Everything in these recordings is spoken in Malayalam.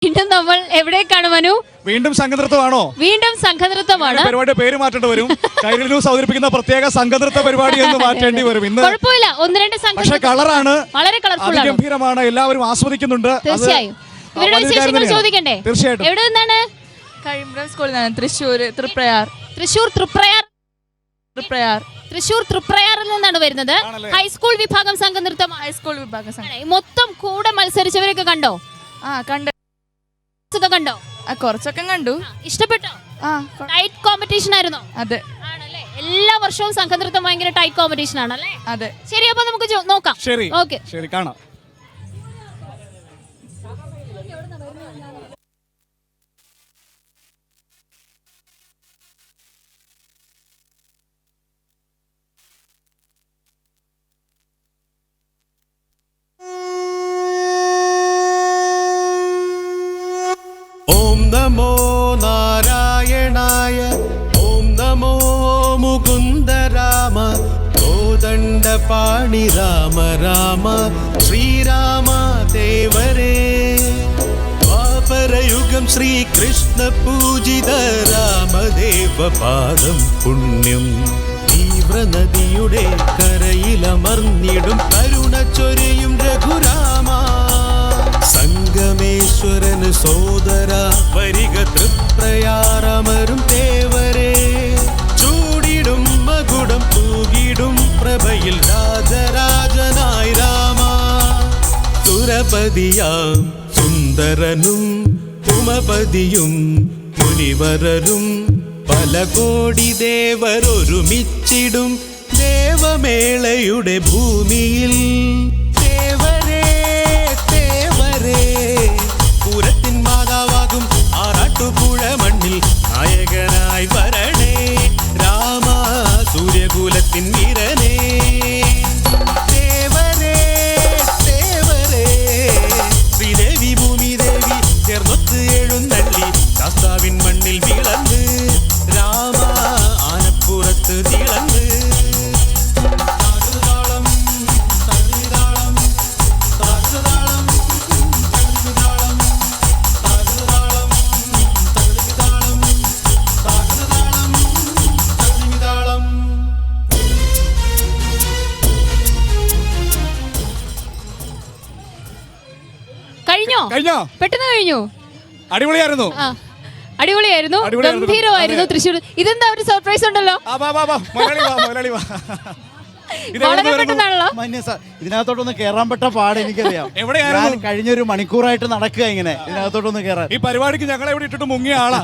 വീണ്ടും നമ്മൾ എവിടേക്കാണ് മനു? വീണ്ടും സംഘനൃത്തമാണോ? വീണ്ടും സംഘനൃത്തമാണ്. പരിപാടിയുടെ പേര് മാറ്റേണ്ടി വരും. കൈരളി ന്യൂസ് അവതരിപ്പിക്കുന്ന പ്രത്യേക സംഘനൃത്ത പരിപാടി എന്ന് മാറ്റേണ്ടി വരും. ഇന്ന് കുഴപ്പമില്ല, ഒന്ന് രണ്ട് പക്ഷേ കളറാണ്, വളരെ കളർഫുൾ ആണ്, ഗംഭീരമാണ്, എല്ലാവരും ആസ്വദിക്കുന്നുണ്ട്. തീർച്ചയായും. ഇവരുടെ വിശേഷങ്ങൾ ചോദിക്കണ്ടേ? തീർച്ചയായിട്ടും. എവിടെ നിന്നാണ്? കഴിമ്പ്രം സ്കൂളിൽ നിന്നാണ്. തൃശ്ശൂർ തൃപ്രയാർ. തൃശ്ശൂർ തൃപ്രയാറിൽ നിന്നാണ് വരുന്നത്. ഹൈസ്കൂൾ വിഭാഗം സംഘനൃത്തം. ഹൈസ്കൂൾ വിഭാഗം സംഘം. മൊത്തം കൂടെ മത്സരിച്ചവരൊക്കെ കണ്ടോ? കണ്ടു. കണ്ടോ? കുറച്ചൊക്കെ കണ്ടു. ഇഷ്ടപ്പെട്ടോ? ടൈറ്റ് കോമ്പറ്റീഷൻ ആയിരുന്നോ? അതെ. ആണല്ലേ? എല്ലാ വർഷവും സംഘനൃത്തം ഭയങ്കര ടൈറ്റ് കോമ്പറ്റീഷൻ ആണല്ലേ? അതെ. ശരി, അപ്പൊ നമുക്ക് നോക്കാം. ശരി, ഓക്കെ, ശരി, കാണാം. ഓം നമോ നാരായണായ, ഓം നമോ മുകുന്ദരാമ, കോദണ്ഡപാണി രാമ രാമ, ശ്രീരാമ ദേവരേ. ദ്വാപരയുഗം ശ്രീകൃഷ്ണ പൂജിത രാമദേവ പാദം പുണ്യം. തീവ്രനദിയുടെ കരയിലമർന്നിടും കരുണ ചൊരിയും രഘുരാമ. സംഗമേശ്വരന് സോദര വരിക തൃപ്രയാറമരും ദേവരേ. ചൂടിടും മകുടം തൂകിടും പ്രഭയിൽ രാജരാജനായി രാമ. സുരപതിയാം സുന്ദരനും ഉമപതിയും മുനിവരരും പല കോടി ദേവരൊരുമിച്ചിടും ദേവമേളയുടെ ഭൂമിയിൽ. പൂരത്തിൻ മാതാവാകും ആറാട്ടുപുഴ മണ്ണിൽ നായകനായി വരണേ രാമ, സൂര്യകുലത്തിൻ വീരനേ. ദേവരേ ദേവരേ, ശ്രീദേവി ഭൂമിദേവി ചേർന്നൊത്ത് എഴുന്നള്ളി ശാസ്താവിൻ മണ്ണിൽ വിളന്ന് രാമ, ആനപ്പുറത്ത് തിളന്ന്. കഴിഞ്ഞോ? പെട്ടെന്ന് കഴിഞ്ഞു. അടിപൊളിയായിരുന്നു, അടിപൊളിയായിരുന്നു, ഗംഭീരമായിരുന്നു. തൃശ്ശൂർ ഇതെന്താ ഒരു സർപ്രൈസ് ഉണ്ടല്ലോ? വളരെ പെട്ടെന്നാണല്ലോ. ഇതിനകത്തോട്ടൊന്ന് കേറാൻ പെട്ട പാട് എനിക്കറിയാം. ഞാൻ കഴിഞ്ഞൊരു മണിക്കൂറായിട്ട് നടക്കുക ഇങ്ങനെ ഇതിനകത്തോട്ടൊന്ന് കേറാൻ. ഈ പരിപാടിക്ക് ഞങ്ങളെ ഇവിടെ ഇട്ടിട്ട് മുങ്ങിയ ആളാ.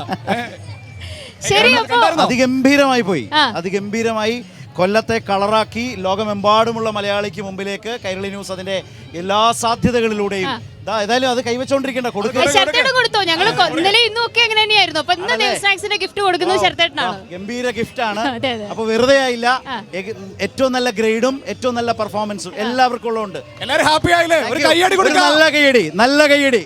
ശരി, അതിഗംഭീരമായി പോയി, അതിഗംഭീരമായി. കൊല്ലത്തെ കളറാക്കി ലോകമെമ്പാടുമുള്ള മലയാളിക്ക് മുമ്പിലേക്ക് കൈരളി ന്യൂസ് അതിന്റെ എല്ലാ സാധ്യതകളിലൂടെയും ഏതായാലും അത് കൈവച്ചോണ്ടിരിക്കേണ്ട കൊടുത്തോ. ഞങ്ങൾ ഇന്നലെ ഇന്നും ഒക്കെ അങ്ങനെ തന്നെയായിരുന്നു. അപ്പൊ ഇന്ന് സ്നാക്സിന്റെ ഗിഫ്റ്റ് കൊടുക്കുന്നത് ശരത്തേട്ടനാണ്. ഗംഭീര ഗിഫ്റ്റ് ആണ്. അപ്പൊ വെറുതെ ആയില്ല, ഏറ്റവും നല്ല ഗ്രേഡും ഏറ്റവും നല്ല പെർഫോമൻസും എല്ലാവർക്കും ഉള്ളതുകൊണ്ട് എല്ലാവരും ഹാപ്പി ആയില്ലേ? നല്ല കൈയടി, നല്ല കൈയടി.